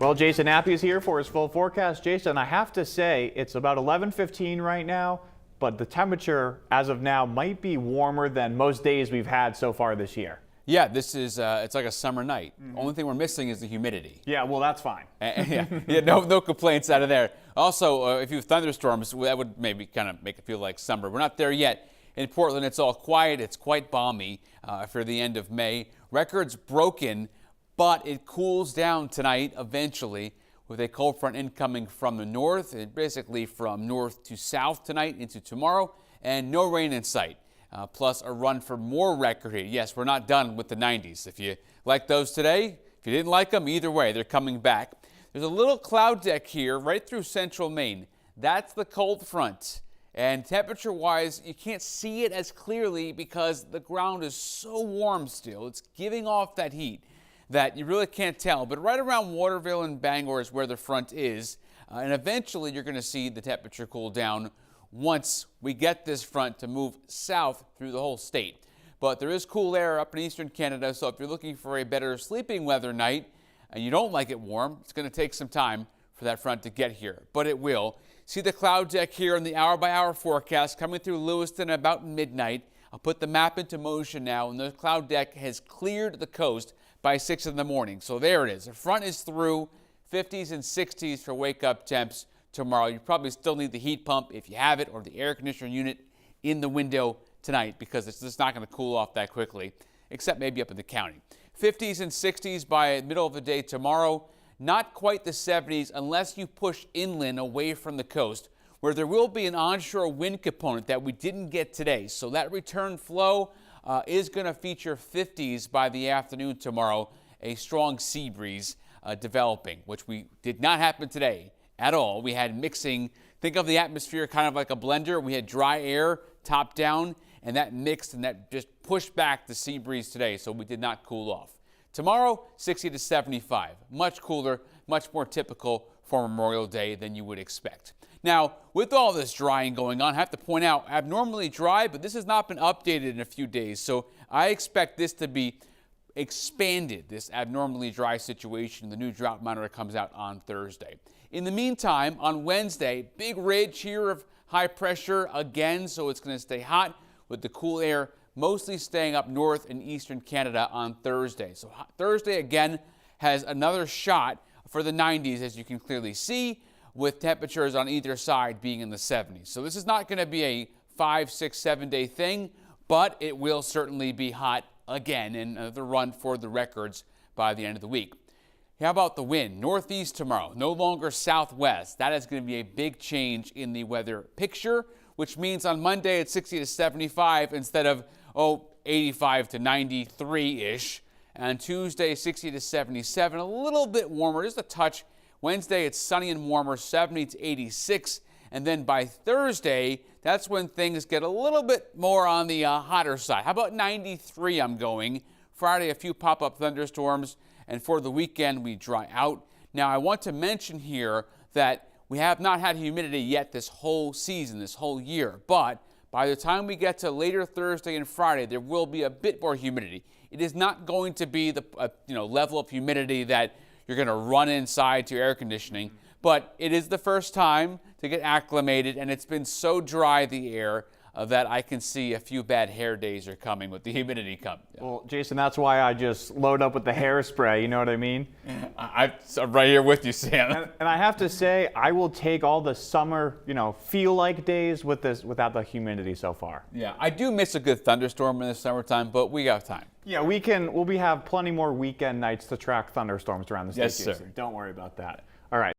Well, Jason Appy is here for his full forecast. Jason, I have to say it's about 11:15 right now, but the temperature as of now might be warmer than most days we've had so far this year. Yeah, this is, it's like a summer night. Only thing we're missing is the humidity. Yeah, well, that's fine. Yeah, no complaints out of there. Also, if you have thunderstorms, that would maybe kind of make it feel like summer. We're not there yet. In Portland, it's all quiet. It's quite balmy for the end of May. Records broken, but it cools down tonight eventually with a cold front incoming from the north, and basically from north to south tonight into tomorrow, and no rain in sight. Plus a run for more record heat. Yes, we're not done with the 90s. If you like those today, if you didn't like them, either way, they're coming back. There's a little cloud deck here right through central Maine. That's the cold front. And temperature-wise, you can't see it as clearly because the ground is so warm still. It's giving off that heat that you really can't tell. But right around Waterville and Bangor is where the front is. And eventually you're going to see the temperature cool down once we get this front to move south through the whole state. But there is cool air up in eastern Canada, so if you're looking for a better sleeping weather night and you don't like it warm, it's going to take some time for that front to get here, but it will. See the cloud deck here in the hour-by-hour forecast coming through Lewiston about midnight. I'll put the map into motion now, and the cloud deck has cleared the coast by 6 in the morning. So there it is. The front is through. 50s and 60s for wake-up temps tomorrow. You probably still need the heat pump if you have it, or the air conditioner unit in the window tonight, because it's just not going to cool off that quickly, except maybe up in the county. 50s and 60s by middle of the day tomorrow. Not quite the 70s unless you push inland away from the coast, where there will be an onshore wind component that we didn't get today. So that return flow is going to feature 50s by the afternoon tomorrow. A strong sea breeze developing, which we did not happen today at all. We had mixing. Think of the atmosphere kind of like a blender. We had dry air top down, and that mixed and that just pushed back the sea breeze today, so we did not cool off. Tomorrow, 60 to 75. Much cooler, much more typical for Memorial Day than you would expect. Now, with all this drying going on, I have to point out, abnormally dry, but this has not been updated in a few days, so I expect this to be expanded, this abnormally dry situation. The new drought monitor comes out on Thursday. In the meantime, on Wednesday, big ridge here of high pressure again, so it's going to stay hot with the cool air mostly staying up north in eastern Canada on Thursday. So Thursday again has another shot for the 90s, as you can clearly see, with temperatures on either side being in the 70s. So this is not going to be a 5, 6, 7 day thing, but it will certainly be hot again, and the run for the records by the end of the week. How about the wind? Northeast tomorrow, no longer southwest. That is going to be a big change in the weather picture, which means on Monday it's 60 to 75 instead of 85 to 93-ish. And Tuesday, 60 to 77, a little bit warmer, just a touch. Wednesday, it's sunny and warmer, 70 to 86. And then by Thursday, that's when things get a little bit more on the hotter side. How about 93 I'm going. Friday, a few pop-up thunderstorms. And for the weekend, we dry out. Now, I want to mention here that we have not had humidity yet this whole season, this whole year. But by the time we get to later Thursday and Friday, there will be a bit more humidity. It is not going to be the level of humidity that you're going to run inside to your air conditioning, but it is the first time to get acclimated, and it's been so dry, the air, that I can see a few bad hair days are coming with the humidity coming. Well, Jason, that's why I just load up with the hairspray, you know what I mean? I'm right here with you, Sam. And I have to say, I will take all the summer, feel-like days with this without the humidity so far. Yeah, I do miss a good thunderstorm in the summertime, but we got time. Yeah, we'll have plenty more weekend nights to track thunderstorms around the state. Yes, sir. Don't worry about that. All right.